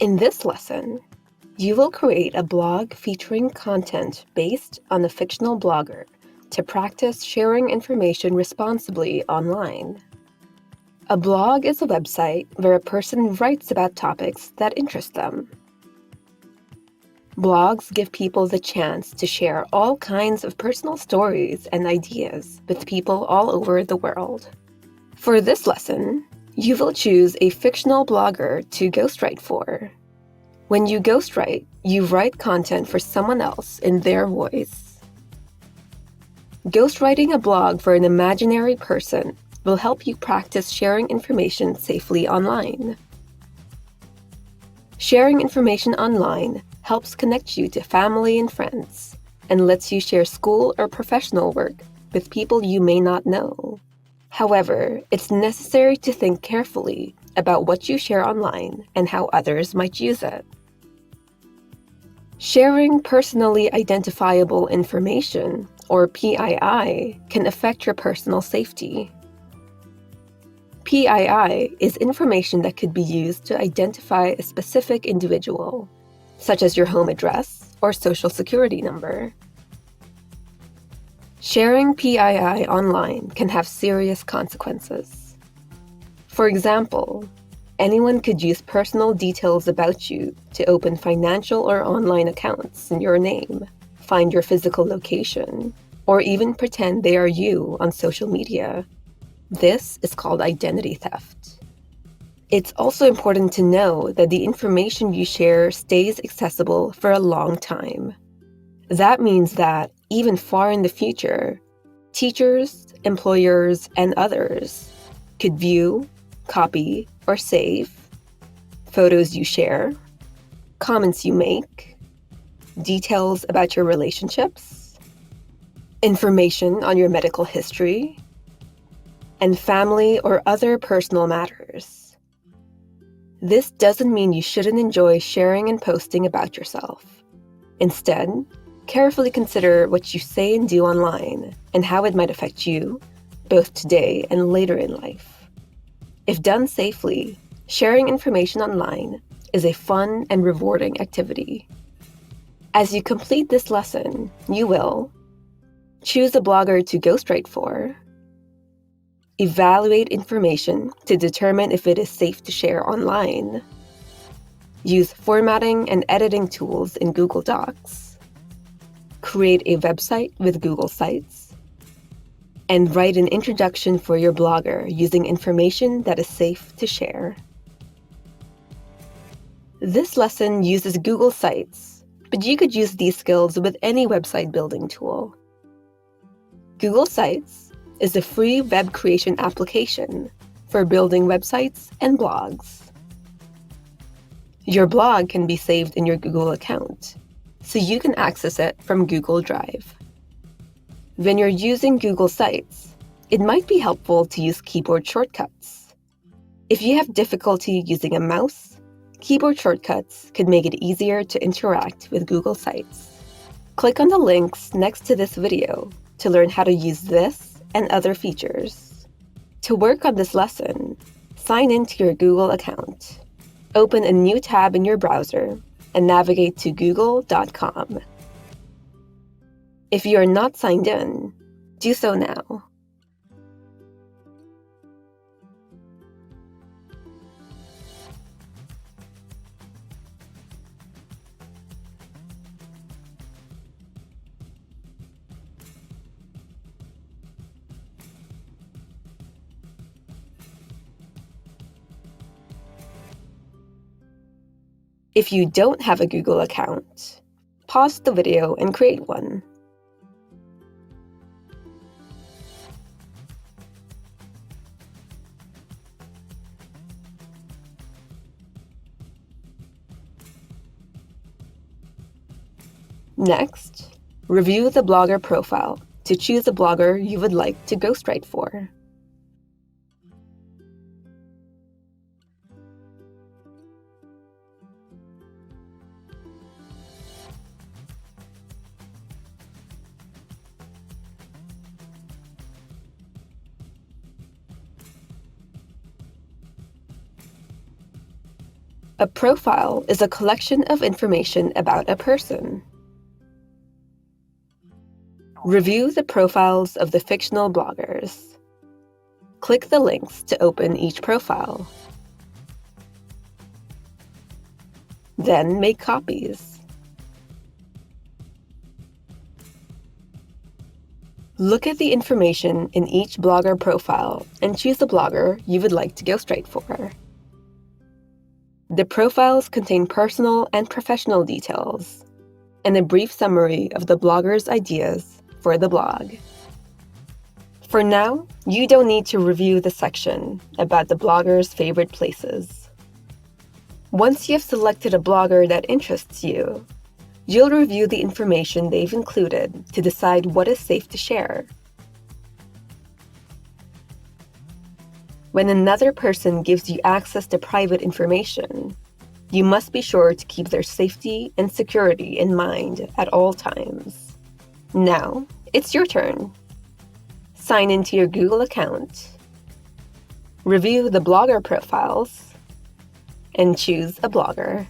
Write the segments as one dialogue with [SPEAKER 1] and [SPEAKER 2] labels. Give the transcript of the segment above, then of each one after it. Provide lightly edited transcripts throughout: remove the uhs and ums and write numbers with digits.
[SPEAKER 1] In this lesson, you will create a blog featuring content based on a fictional blogger to practice sharing information responsibly online. A blog is a website where a person writes about topics that interest them. Blogs give people the chance to share all kinds of personal stories and ideas with people all over the world. For this lesson, you will choose a fictional blogger to ghostwrite for. When you ghostwrite, you write content for someone else in their voice. Ghostwriting a blog for an imaginary person will help you practice sharing information safely online. Sharing information online helps connect you to family and friends and lets you share school or professional work with people you may not know. However, it's necessary to think carefully about what you share online and how others might use it. Sharing personally identifiable information, or PII, can affect your personal safety. PII is information that could be used to identify a specific individual, such as your home address or social security number. Sharing PII online can have serious consequences. For example, anyone could use personal details about you to open financial or online accounts in your name, find your physical location, or even pretend they are you on social media. This is called identity theft. It's also important to know that the information you share stays accessible for a long time. That means that, even far in the future, teachers, employers, and others could view, copy, or save photos you share, comments you make, details about your relationships, information on your medical history, and family or other personal matters. This doesn't mean you shouldn't enjoy sharing and posting about yourself. Instead, carefully consider what you say and do online and how it might affect you, both today and later in life. If done safely, sharing information online is a fun and rewarding activity. As you complete this lesson, you will choose a blogger to ghostwrite for, evaluate information to determine if it is safe to share online, use formatting and editing tools in Google Docs, create a website with Google Sites, and write an introduction for your blogger using information that is safe to share. This lesson uses Google Sites, but you could use these skills with any website building tool. Google Sites is a free web creation application for building websites and blogs. Your blog can be saved in your Google account, so you can access it from Google Drive. When you're using Google Sites, it might be helpful to use keyboard shortcuts. If you have difficulty using a mouse, keyboard shortcuts could make it easier to interact with Google Sites. Click on the links next to this video to learn how to use this and other features. To work on this lesson, sign into your Google account. Open a new tab in your browser and navigate to google.com. If you are not signed in, do so now. If you don't have a Google account, pause the video and create one. Next, review the blogger profile to choose a blogger you would like to ghostwrite for. A profile is a collection of information about a person. Review the profiles of the fictional bloggers. Click the links to open each profile. Then make copies. Look at the information in each blogger profile and choose the blogger you would like to go straight for. The profiles contain personal and professional details and a brief summary of the blogger's ideas for the blog. For now, you don't need to review the section about the blogger's favorite places. Once you have selected a blogger that interests you, you'll review the information they've included to decide what is safe to share. When another person gives you access to private information, you must be sure to keep their safety and security in mind at all times. Now, it's your turn. Sign into your Google account, review the blogger profiles, and choose a blogger.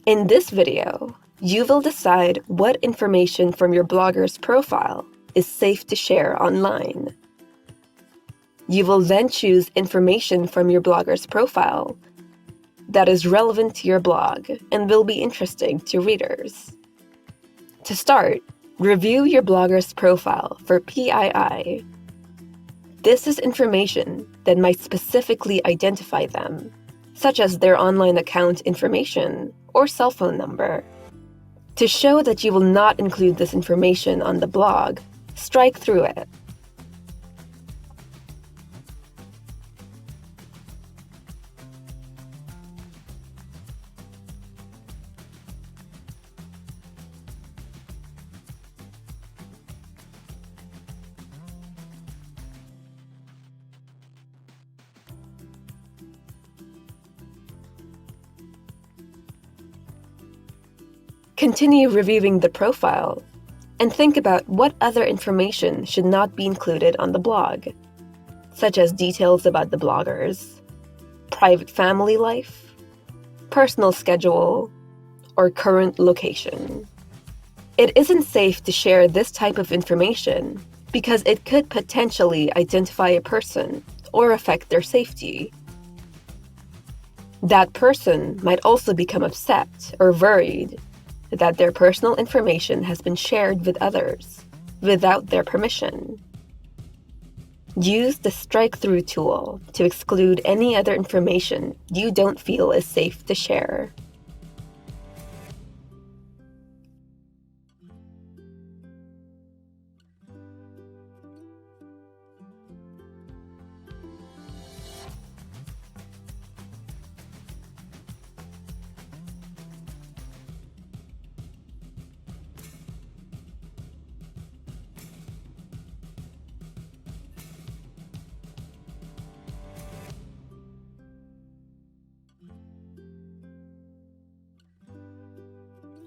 [SPEAKER 1] In this video, you will decide what information from your blogger's profile is safe to share online. You will then choose information from your blogger's profile that is relevant to your blog and will be interesting to readers. To start, review your blogger's profile for PII. This is information that might specifically identify them, such as their online account information or cell phone number. To show that you will not include this information on the blog, strike through it. Continue reviewing the profile and think about what other information should not be included on the blog, such as details about the bloggers, private family life, personal schedule, or current location. It isn't safe to share this type of information because it could potentially identify a person or affect their safety. That person might also become upset or worried that their personal information has been shared with others without their permission. Use the strike-through tool to exclude any other information you don't feel is safe to share.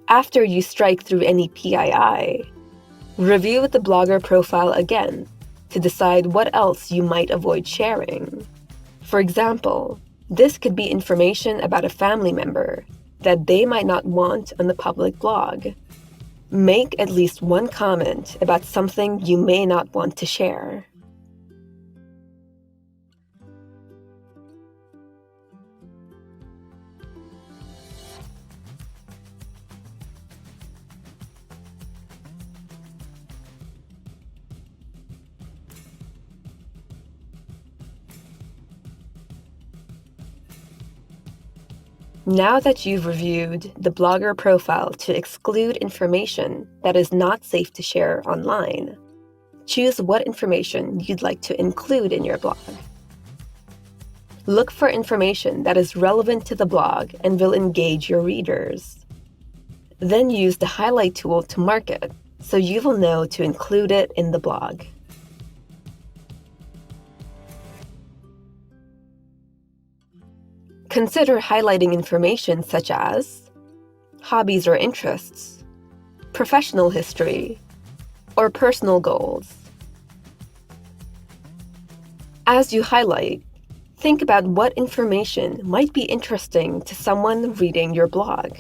[SPEAKER 1] After you strike through any PII, review the blogger profile again to decide what else you might avoid sharing. For example, this could be information about a family member that they might not want on the public blog. Make at least one comment about something you may not want to share. Now that you've reviewed the blogger profile to exclude information that is not safe to share online, choose what information you'd like to include in your blog. Look for information that is relevant to the blog and will engage your readers. Then use the highlight tool to mark it so you will know to include it in the blog. Consider highlighting information such as hobbies or interests, professional history, or personal goals. As you highlight, think about what information might be interesting to someone reading your blog.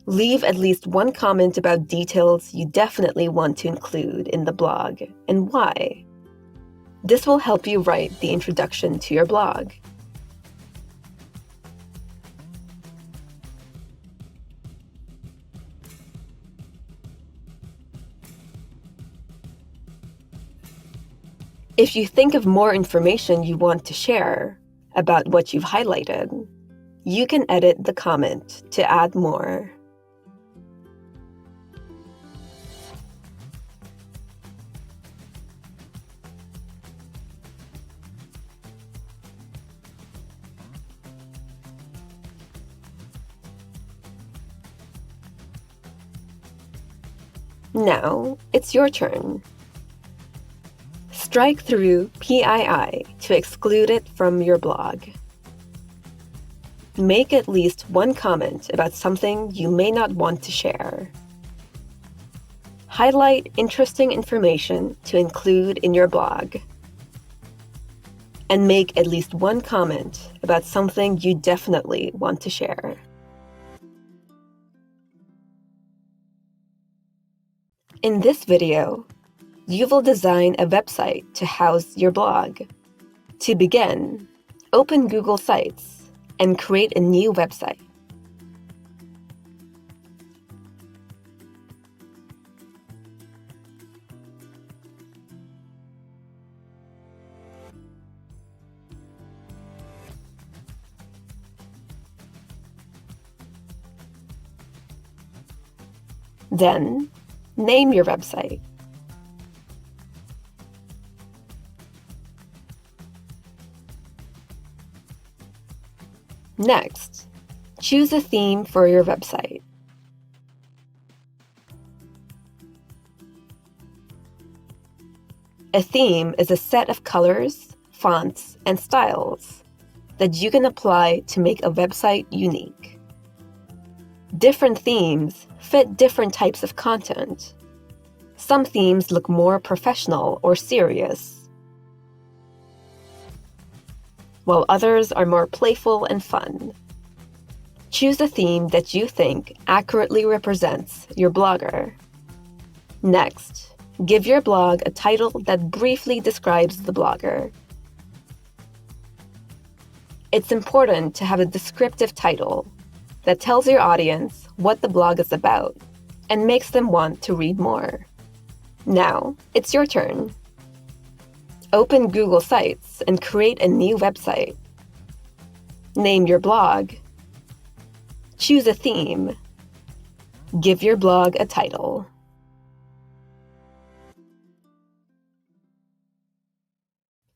[SPEAKER 1] Leave at least one comment about details you definitely want to include in the blog and why. This will help you write the introduction to your blog. If you think of more information you want to share about what you've highlighted, you can edit the comment to add more. Now, it's your turn. Strike through PII to exclude it from your blog. Make at least one comment about something you may not want to share. Highlight interesting information to include in your blog. And make at least one comment about something you definitely want to share. In this video, you will design a website to house your blog. To begin, open Google Sites and create a new website. Then, name your website. Next, choose a theme for your website. A theme is a set of colors, fonts, and styles that you can apply to make a website unique. Different themes fit different types of content. Some themes look more professional or serious, while others are more playful and fun. Choose a theme that you think accurately represents your blogger. Next, give your blog a title that briefly describes the blogger. It's important to have a descriptive title that tells your audience what the blog is about and makes them want to read more. Now, it's your turn. Open Google Sites and create a new website. Name your blog. Choose a theme. Give your blog a title.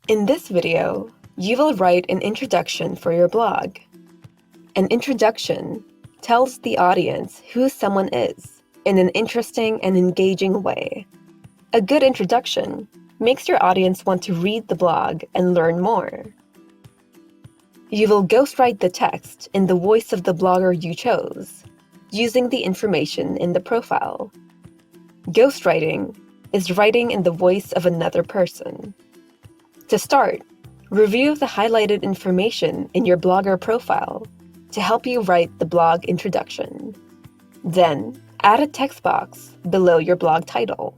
[SPEAKER 1] In this video, you will write an introduction for your blog. An introduction tells the audience who someone is in an interesting and engaging way. A good introduction makes your audience want to read the blog and learn more. You will ghostwrite the text in the voice of the blogger you chose, using the information in the profile. Ghostwriting is writing in the voice of another person. To start, review the highlighted information in your blogger profile to help you write the blog introduction. Then, add a text box below your blog title.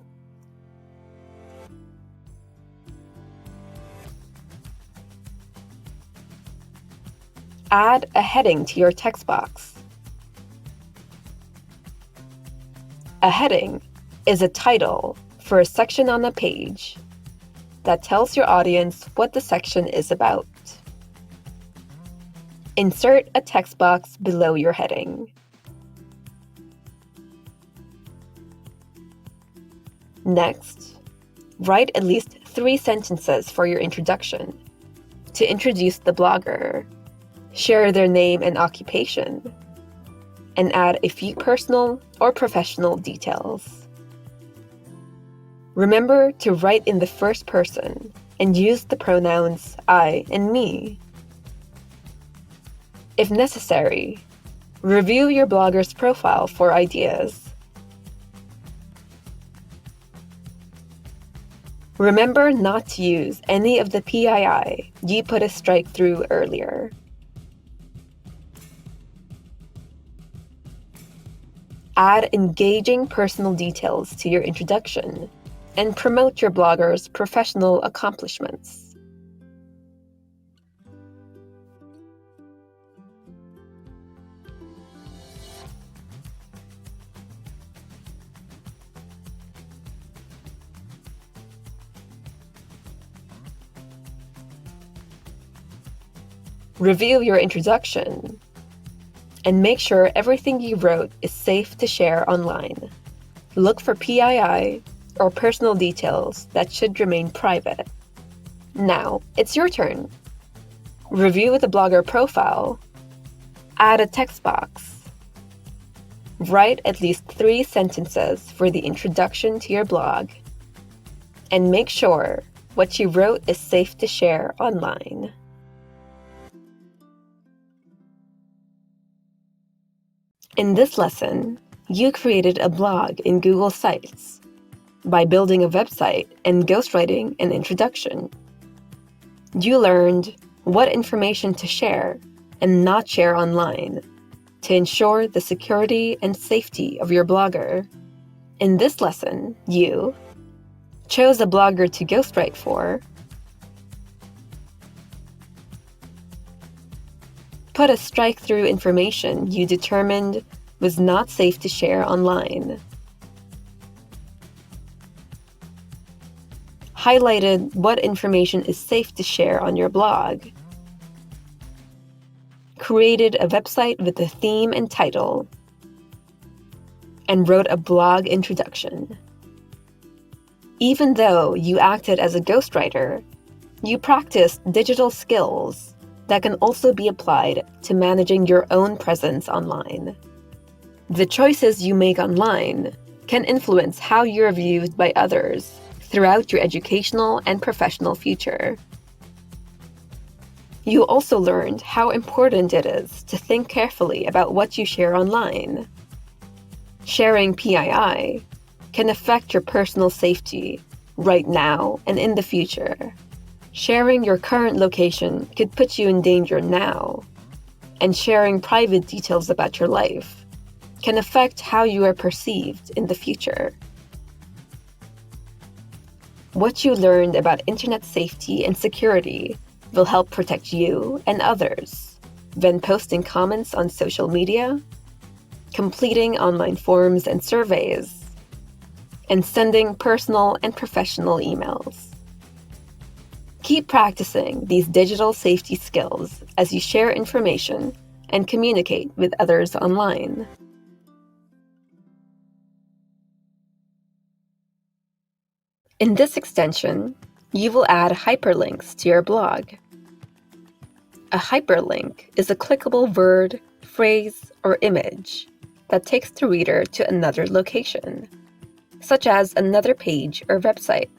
[SPEAKER 1] Add a heading to your text box. A heading is a title for a section on a page that tells your audience what the section is about. Insert a text box below your heading. Next, write at least 3 sentences for your introduction to introduce the blogger, share their name and occupation, and add a few personal or professional details. Remember to write in the first person and use the pronouns I and me. If necessary, review your blogger's profile for ideas. Remember not to use any of the PII you put a strike through earlier. Add engaging personal details to your introduction and promote your blogger's professional accomplishments. Review your introduction and make sure everything you wrote is safe to share online. Look for PII or personal details that should remain private. Now, it's your turn. Review the blogger profile. Add a text box. Write at least 3 sentences for the introduction to your blog. And make sure what you wrote is safe to share online. In this lesson, you created a blog in Google Sites by building a website and ghostwriting an introduction. You learned what information to share and not share online to ensure the security and safety of your blogger. In this lesson, you chose a blogger to ghostwrite for, put a strike-through information you determined was not safe to share online, highlighted what information is safe to share on your blog, created a website with a theme and title, and wrote a blog introduction. Even though you acted as a ghostwriter, you practiced digital skills that can also be applied to managing your own presence online. The choices you make online can influence how you're viewed by others throughout your educational and professional future. You also learned how important it is to think carefully about what you share online. Sharing PII can affect your personal safety right now and in the future. Sharing your current location could put you in danger now, and sharing private details about your life can affect how you are perceived in the future. What you learned about internet safety and security will help protect you and others when posting comments on social media, completing online forms and surveys, and sending personal and professional emails. Keep practicing these digital safety skills as you share information and communicate with others online. In this extension, you will add hyperlinks to your blog. A hyperlink is a clickable word, phrase, or image that takes the reader to another location, such as another page or website.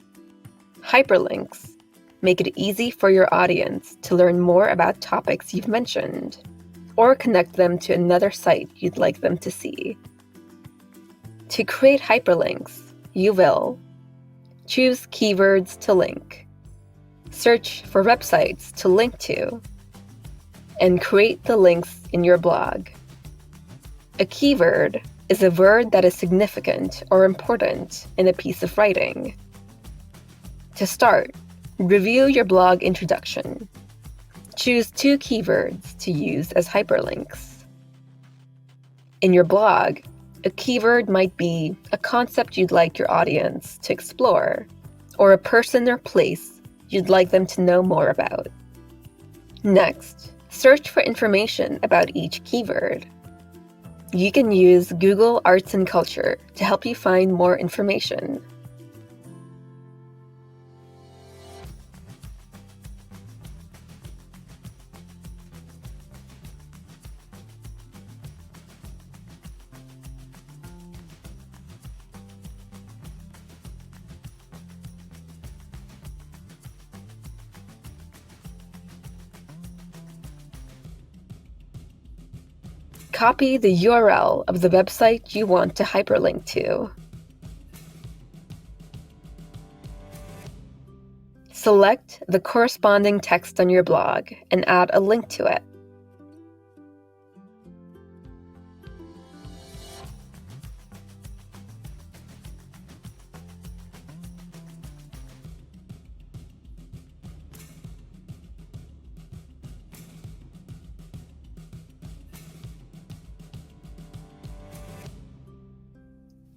[SPEAKER 1] Hyperlinks make it easy for your audience to learn more about topics you've mentioned, or connect them to another site you'd like them to see. To create hyperlinks, you will choose keywords to link, search for websites to link to, and create the links in your blog. A keyword is a word that is significant or important in a piece of writing. To start, review your blog introduction. Choose 2 keywords to use as hyperlinks. In your blog, a keyword might be a concept you'd like your audience to explore, or a person or place you'd like them to know more about. Next, search for information about each keyword. You can use Google Arts and Culture to help you find more information. copy the URL of the website you want to hyperlink to. Select the corresponding text on your blog and add a link to it.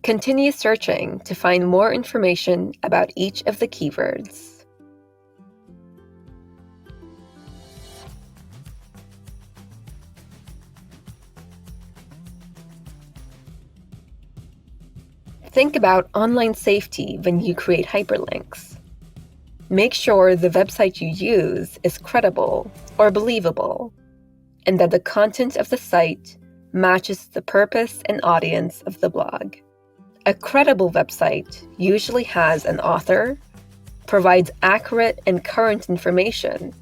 [SPEAKER 1] Continue searching to find more information about each of the keywords. Think about online safety when you create hyperlinks. Make sure the website you use is credible or believable, and that the content of the site matches the purpose and audience of the blog. A credible website usually has an author, provides accurate and current information,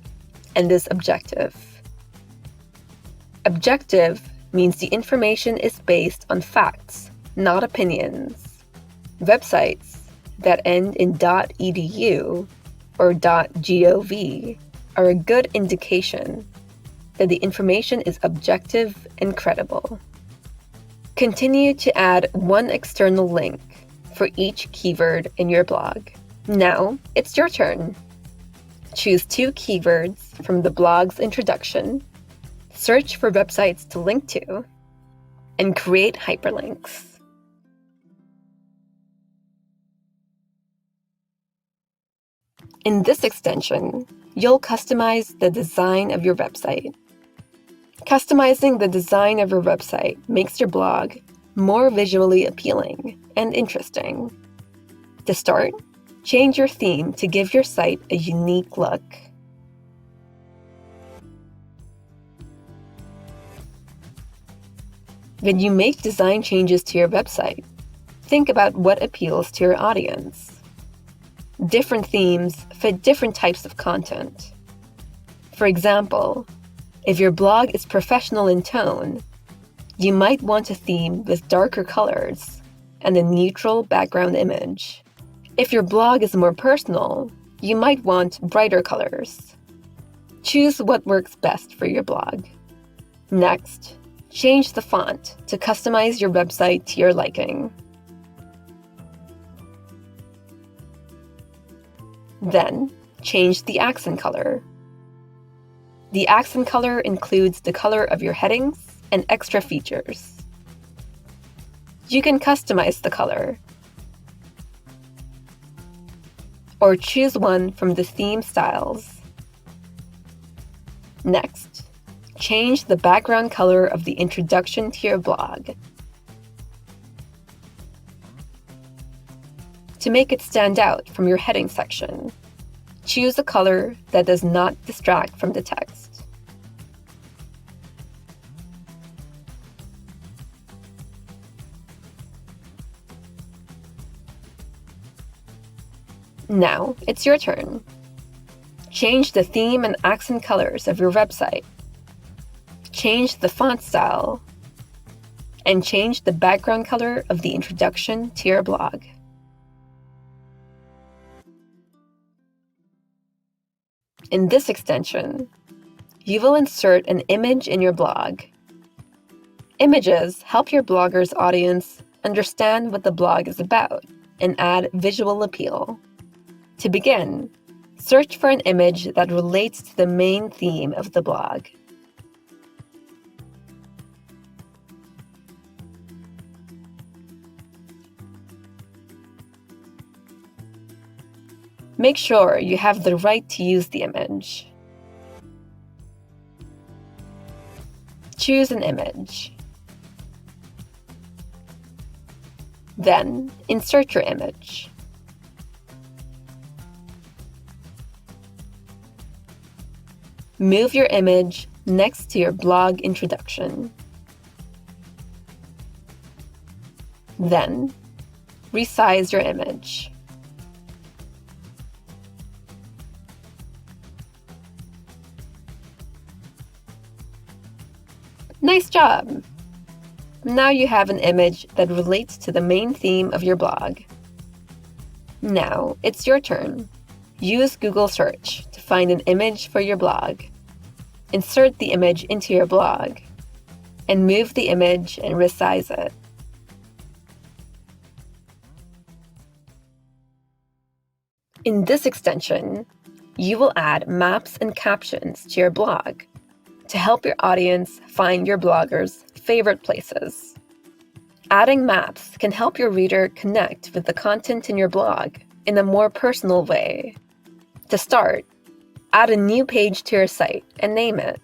[SPEAKER 1] and is objective. Objective means the information is based on facts, not opinions. Websites that end in .edu or .gov are a good indication that the information is objective and credible. Continue to add one external link for each keyword in your blog. Now it's your turn. Choose 2 keywords from the blog's introduction, search for websites to link to, and create hyperlinks. In this extension, you'll customize the design of your website. Customizing the design of your website makes your blog more visually appealing and interesting. To start, change your theme to give your site a unique look. When you make design changes to your website, think about what appeals to your audience. Different themes fit different types of content. For example, if your blog is professional in tone, you might want a theme with darker colors and a neutral background image. If your blog is more personal, you might want brighter colors. Choose what works best for your blog. Next, change the font to customize your website to your liking. Then, change the accent color. The accent color includes the color of your headings and extra features. You can customize the color, or choose one from the theme styles. Next, change the background color of the introduction to your blog. To make it stand out from your heading section, choose a color that does not distract from the text. Now it's your turn. Change the theme and accent colors of your website. Change the font style. And change the background color of the introduction to your blog. In this extension, you will insert an image in your blog. Images help your blogger's audience understand what the blog is about and add visual appeal. To begin, search for an image that relates to the main theme of the blog. Make sure you have the right to use the image. Choose an image. Then, insert your image. Move your image next to your blog introduction. Then, resize your image. Nice job! Now you have an image that relates to the main theme of your blog. Now it's your turn. Use Google Search to find an image for your blog. Insert the image into your blog, and move the image and resize it. In this extension, you will add maps and captions to your blog to help your audience find your blogger's favorite places. Adding maps can help your reader connect with the content in your blog in a more personal way. To start, add a new page to your site and name it.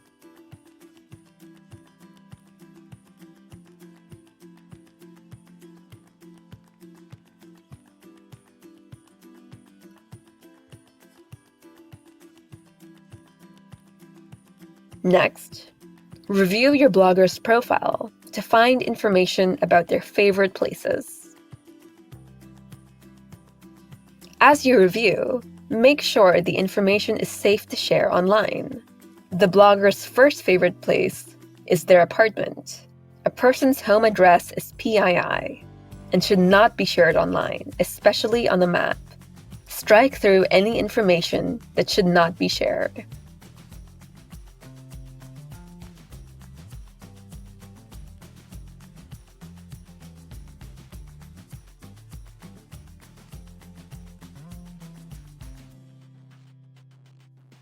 [SPEAKER 1] Next, review your blogger's profile to find information about their favorite places. As you review, make sure the information is safe to share online. The blogger's first favorite place is their apartment. A person's home address is PII and should not be shared online, especially on a map. Strike through any information that should not be shared.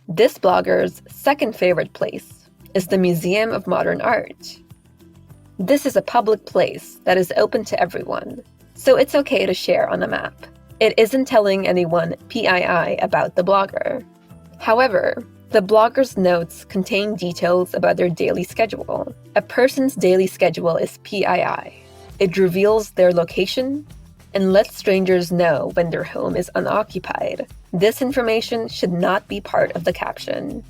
[SPEAKER 1] This blogger's second favorite place is the Museum of Modern Art. This is a public place that is open to everyone, so it's okay to share on a map. It isn't telling anyone PII about the blogger. However, the blogger's notes contain details about their daily schedule. A person's daily schedule is PII. It reveals their location and lets strangers know when their home is unoccupied. This information should not be part of the caption.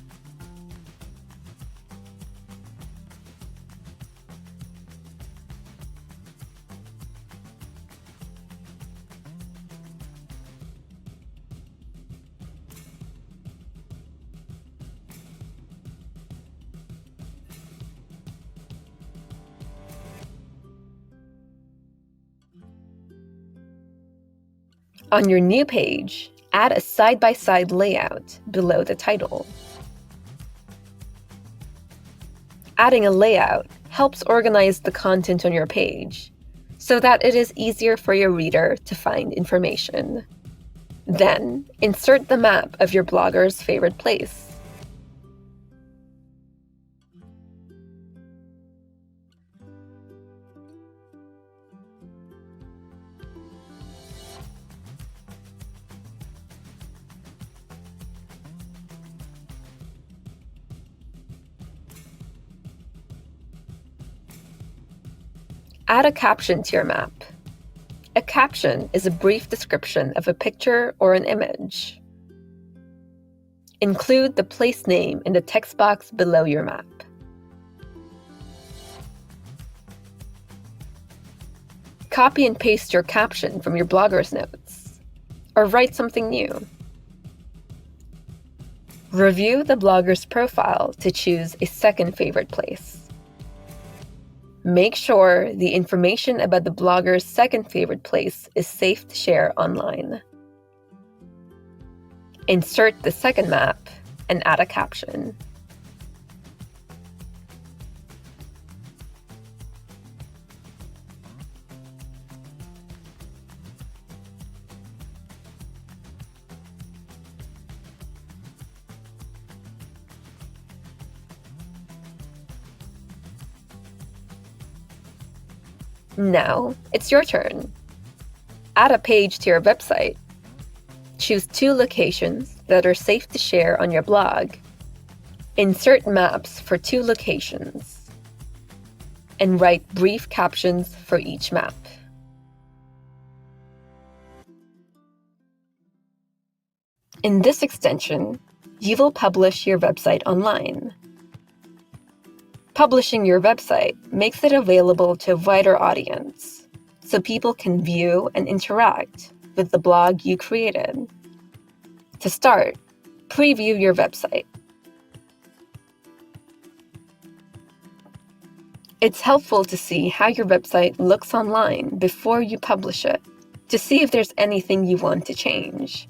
[SPEAKER 1] On your new page, add a side-by-side layout below the title. Adding a layout helps organize the content on your page so that it is easier for your reader to find information. Then, insert the map of your blogger's favorite place. Add a caption to your map. A caption is a brief description of a picture or an image. Include the place name in the text box below your map. Copy and paste your caption from your blogger's notes, or write something new. Review the blogger's profile to choose a second favorite place. Make sure the information about the blogger's second favorite place is safe to share online. Insert the second map and add a caption. Now, it's your turn. Add a page to your website. Choose 2 locations that are safe to share on your blog. Insert maps for 2 locations. And write brief captions for each map. In this extension, you will publish your website online. Publishing your website makes it available to a wider audience, so people can view and interact with the blog you created. To start, preview your website. It's helpful to see how your website looks online before you publish it, to see if there's anything you want to change.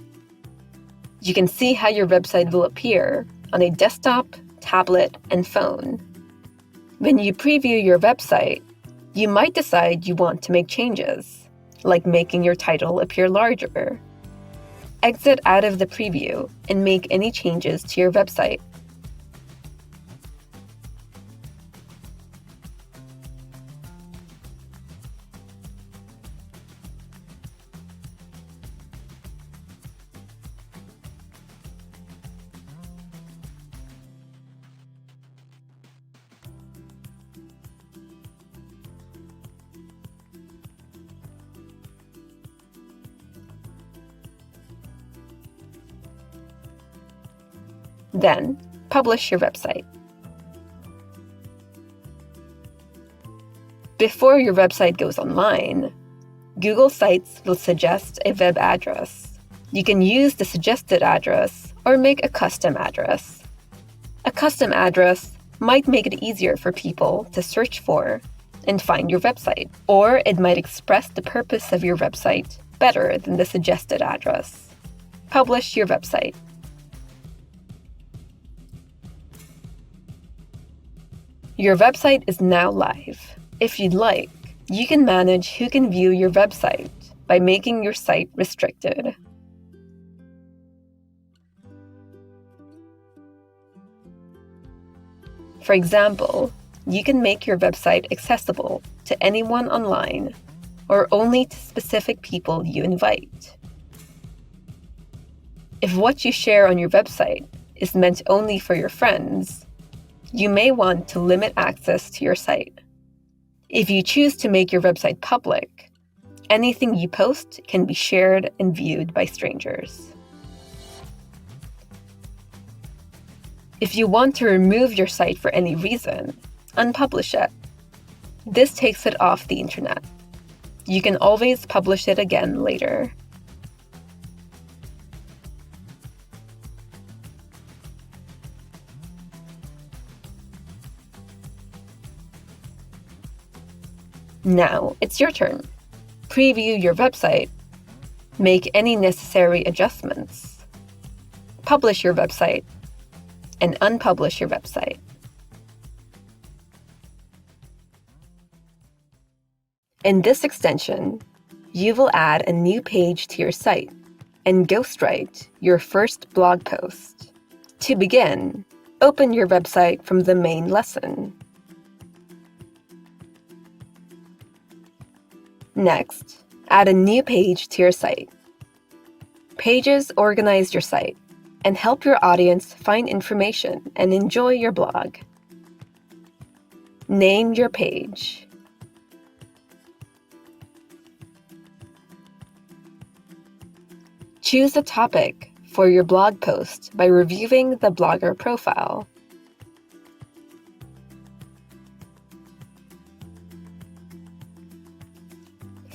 [SPEAKER 1] You can see how your website will appear on a desktop, tablet, and phone. When you preview your website, you might decide you want to make changes, like making your title appear larger. Exit out of the preview and make any changes to your website. Then, publish your website. Before your website goes online, Google Sites will suggest a web address. You can use the suggested address or make a custom address. A custom address might make it easier for people to search for and find your website, or it might express the purpose of your website better than the suggested address. Publish your website. Your website is now live. If you'd like, you can manage who can view your website by making your site restricted. For example, you can make your website accessible to anyone online or only to specific people you invite. If what you share on your website is meant only for your friends, you may want to limit access to your site. If you choose to make your website public, anything you post can be shared and viewed by strangers. If you want to remove your site for any reason, unpublish it. This takes it off the internet. You can always publish it again later. Now it's your turn. Preview your website, make any necessary adjustments, publish your website, and unpublish your website. In this extension, you will add a new page to your site and ghostwrite your first blog post. To begin, open your website from the main lesson. Next, add a new page to your site. Pages organize your site and help your audience find information and enjoy your blog. Name your page. Choose a topic for your blog post by reviewing the blogger profile.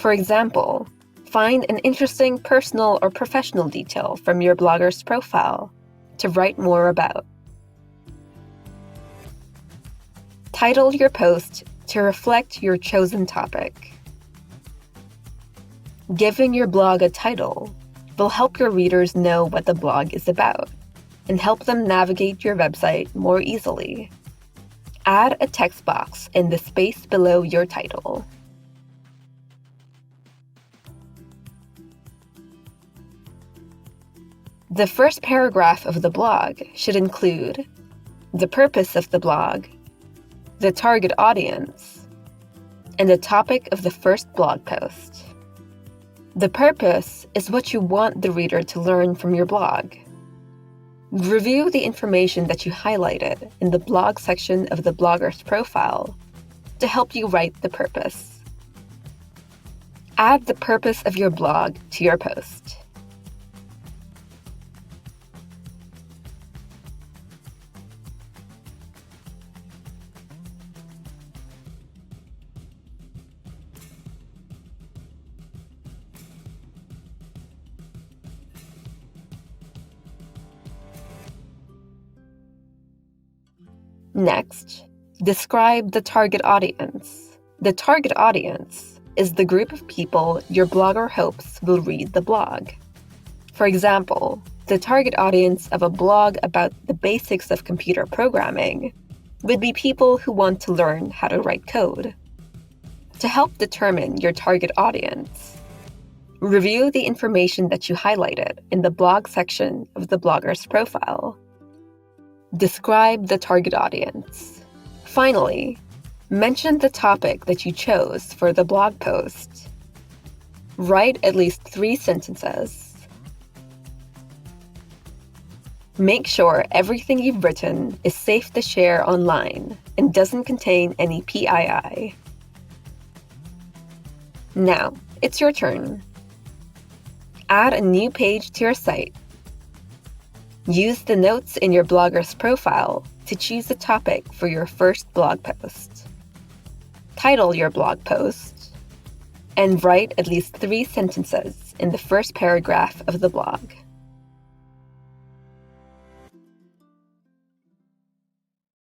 [SPEAKER 1] For example, find an interesting personal or professional detail from your blogger's profile to write more about. Title your post to reflect your chosen topic. Giving your blog a title will help your readers know what the blog is about and help them navigate your website more easily. Add a text box in the space below your title. The first paragraph of the blog should include the purpose of the blog, the target audience, and the topic of the first blog post. The purpose is what you want the reader to learn from your blog. Review the information that you highlighted in the blog section of the blogger's profile to help you write the purpose. Add the purpose of your blog to your post. Next, Describe the target audience. The target audience is the group of people your blogger hopes will read the blog. For example, the target audience of a blog about the basics of computer programming would be people who want to learn how to write code. To help determine your target audience, review the information that you highlighted in the blog section of the blogger's profile. Describe the target audience. Finally, mention the topic that you chose for the blog post. Write at least 3 sentences. Make sure everything you've written is safe to share online and doesn't contain any PII. Now, it's your turn. Add a new page to your site. Use the notes in your blogger's profile to choose a topic for your first blog post. Title your blog post, and write at least 3 sentences in the first paragraph of the blog.